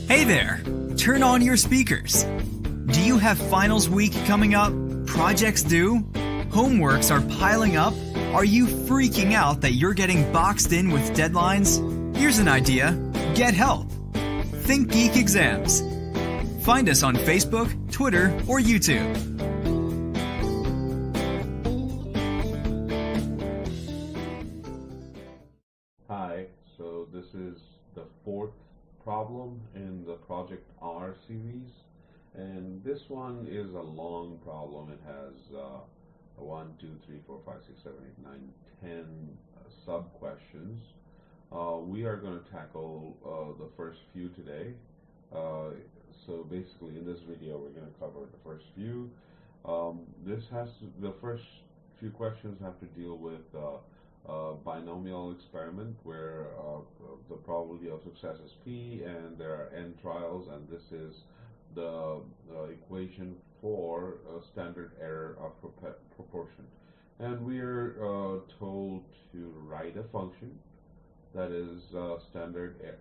Hey there! Turn on your speakers. Do you have finals week coming up? Projects due? Homeworks are piling up? Are you freaking out that you're getting boxed in with deadlines? Here's an idea. Get help. Think Geek Exams. Find us on Facebook, Twitter, or YouTube. Hi, so this is the fourth problem in the Project R series, and this one is a long problem. It has 1, 2, 3, 4, 5, 6, 7, 8, 9, 10 sub-questions. We are going to tackle the first few today. So basically in this video we're going to cover the first few. The first few questions have to deal with binomial experiment where the probability of success is P and there are n trials, and this is the equation for standard error of proportion. And we are told to write a function that is stderr.prop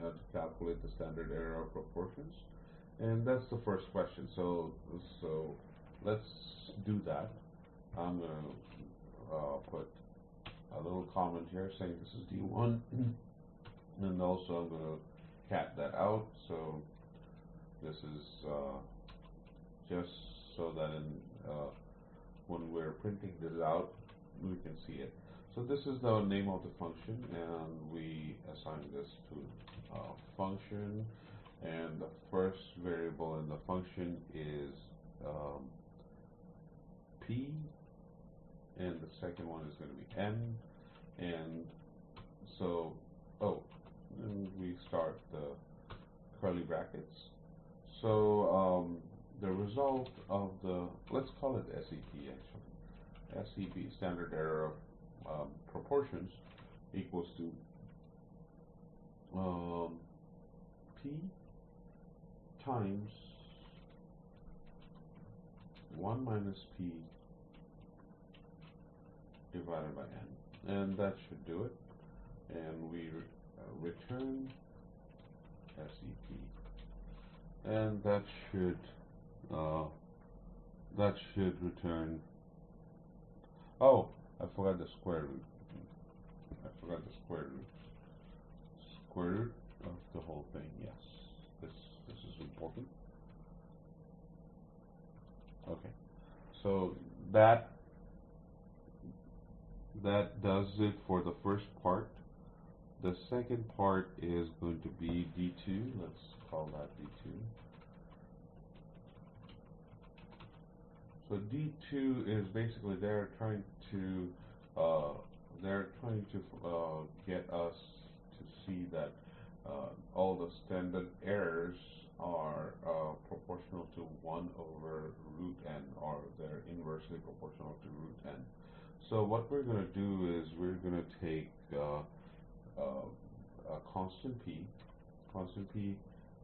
to calculate the standard error of proportions. And that's the first question. So let's do that. I'm going to put a little comment here saying this is D1, and also I'm going to cat that out. So this is just so that when we're printing this out, we can see it. So this is the name of the function, and we assign this to a function, and the first variable in the function is P, and the second one is going to be n, and so and we start the curly brackets. So the result of let's call it SEP actually. SEP, standard error of proportions, equals to P times 1 minus P divided by n, and that should do it. And we return SEP, and that should return. Oh, I forgot the square root. Square root of the whole thing. Yes, this is important. Okay, so that does it for the first part. The second part is going to be D2. Let's call that D2. So D2 is basically they're trying to get us to see that all the standard errors are proportional to 1 over root n, or they're inversely proportional to root n. So what we're going to do is we're going to take a constant p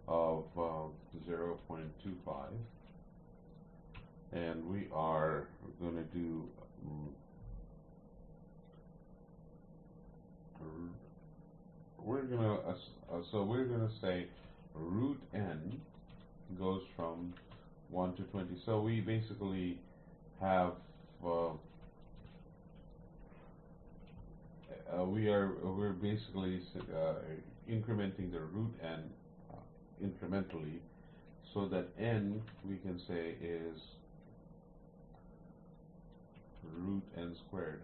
of 0.25, and we are going to do we're going to say root n goes from 1 to 20. So we basically have we're basically incrementing the root n incrementally, so that n we can say is root n squared.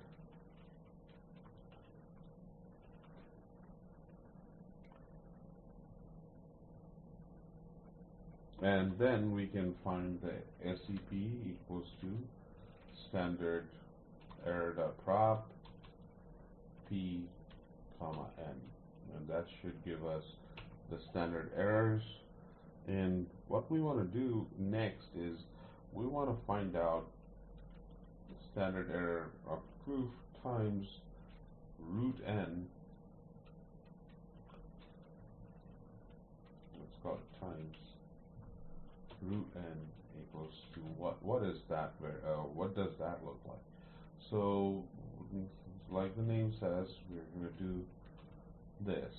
And then we can find the SEP equals to standard error.prop P, comma n, and that should give us the standard errors. And what we want to do next is we want to find out the standard error of proof times root n. Let's call it times root n equals to what? What is that? What does that look like? So, like the name says, we're going to do this.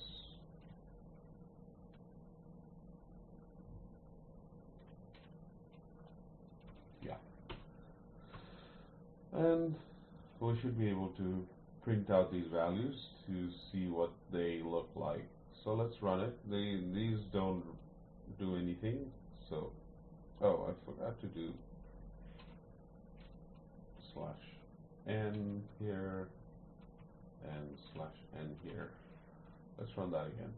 we should be able to print out these values to see what they look like. So let's run it. These don't do anything. So, oh, I forgot to do /n here and /n here. Let's run that again.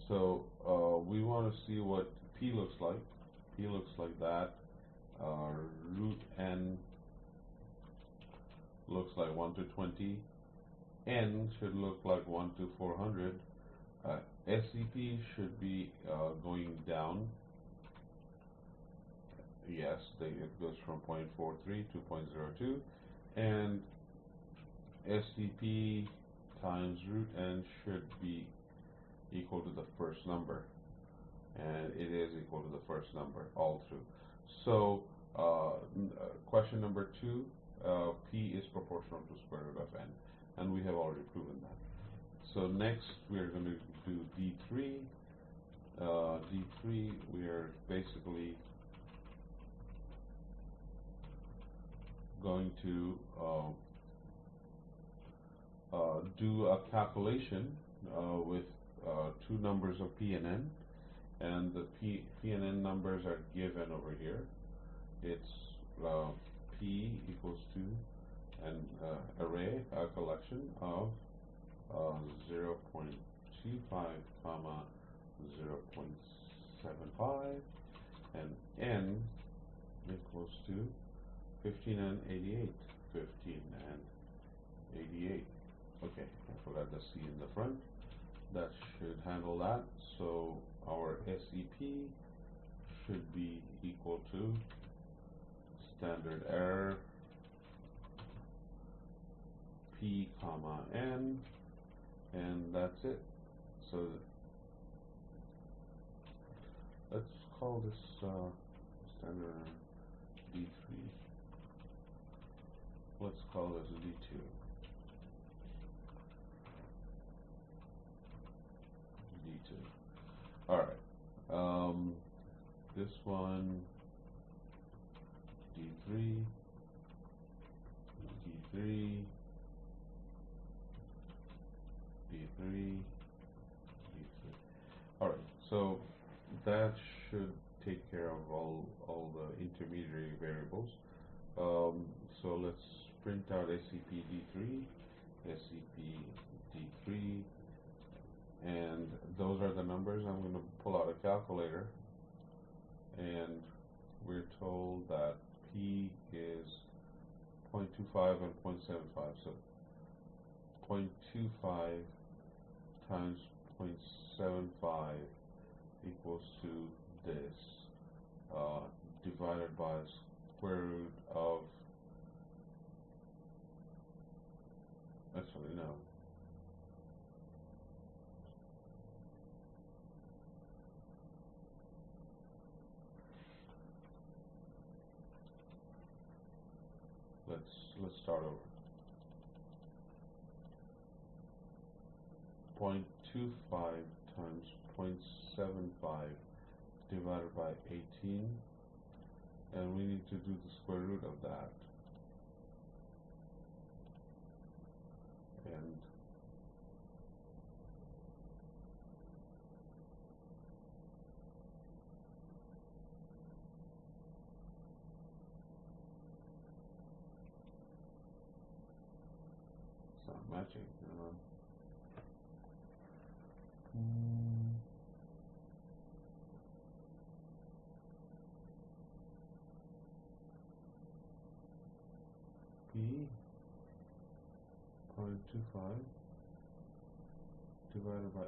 So we want to see what p looks like. P looks like that. Root n looks like 1 to 20. N should look like 1 to 400. SCP should be going down. Yes, it goes from 0.43 to 0.02, and SCP times root n should be equal to the first number, and it is equal to the first number all through. So question number 2, p is proportional to square root of n, and we have already proven that. So next we are going to do D3. D3, we are basically going to do a calculation with two numbers of p and n, and the p and n numbers are given over here. It's p equals to an array, a collection of 0.25, 0.75, and n equals to 15 and 88. 15 and 88. Okay, I forgot the C in the front. That should handle that. So our SCP should be equal to standard error p comma n, and that's it. So let's call this standard D3. Let's call this D2. D2. All right. This one D3. D3. D3. D3. All right. So that should take care of all the intermediary variables. So let's print out SCP-D3, SCP-D3, and those are the numbers. I'm going to pull out a calculator, and we're told that P is 0.25 and 0.75. So 0.25 times 0.75 equals to this, divided by square root of, actually no, let's start over. 0.25 times 0.75 divided by 18, and we need to do the square root of that. And it's not matching. P 0.25 divided by n.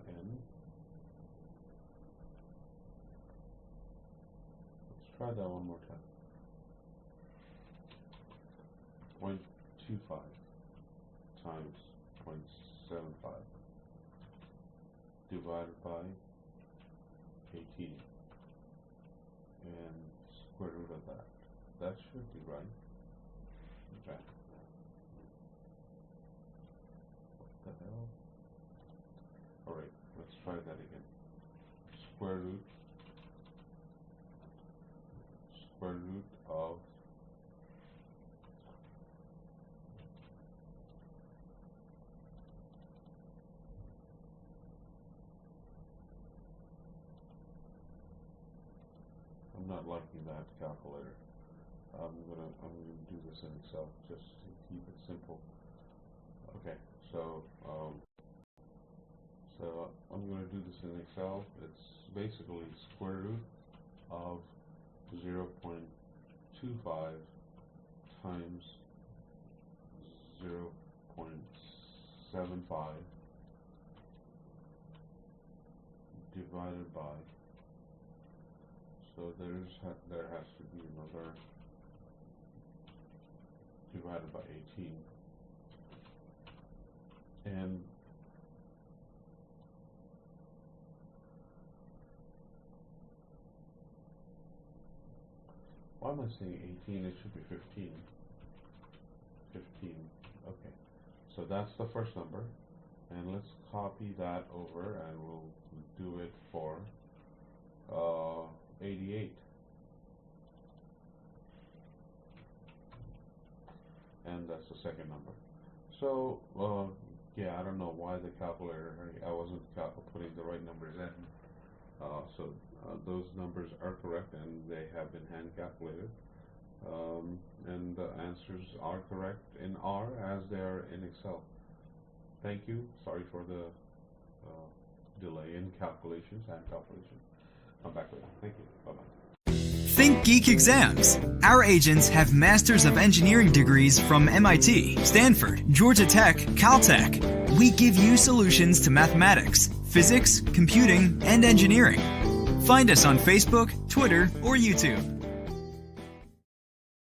Let's try that one more time. 0.25 times 0.75 divided by 18, and square root of that. That should be right. Okay. What the hell? Alright, let's try that again. Square root of not liking that calculator. I'm gonna do this in Excel just to keep it simple. Okay, so I'm gonna do this in Excel. It's basically square root of 0.25 times 0.75 divided by, so there has to be another divided by 18, and why am I saying 18? It should be 15. 15. Okay, so that's the first number, and let's copy that over, and we'll do it for 88. And that's the second number. So yeah, I don't know why the calculator, I wasn't putting the right numbers in. So those numbers are correct, and they have been hand calculated, and the answers are correct in R as they are in Excel. Thank you. Sorry for the delay in calculations, hand calculation. Come back later. Thank you. Bye-bye. Think Geek Exams. Our agents have Masters of Engineering degrees from MIT, Stanford, Georgia Tech, Caltech. We give you solutions to mathematics, physics, computing, and engineering. Find us on Facebook, Twitter, or YouTube.